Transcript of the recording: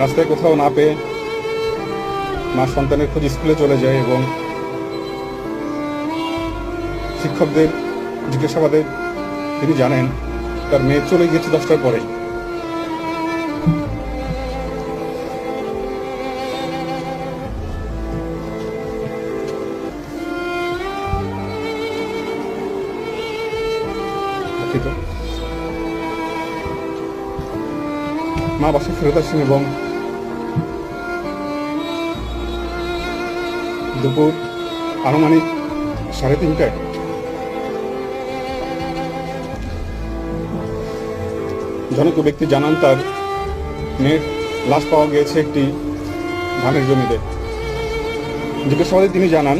রাস্তায় কোথাও না পেয়ে মা সন্তানের খোঁজ স্কুলে চলে যায় এবং শিক্ষকদের জিজ্ঞাসাবাদে তিনি জানেন তার মেয়ে চলে গেছে 10টার পরেই। মা বাসায় ফেরত আসেন এবং দুপুর আনুমানিক 3:30টায় জনৈক ব্যক্তি জানান তার মেয়ের লাশ পাওয়া গিয়েছে একটি ধানের জমিতে। জিজ্ঞাসাবাদে তিনি জানান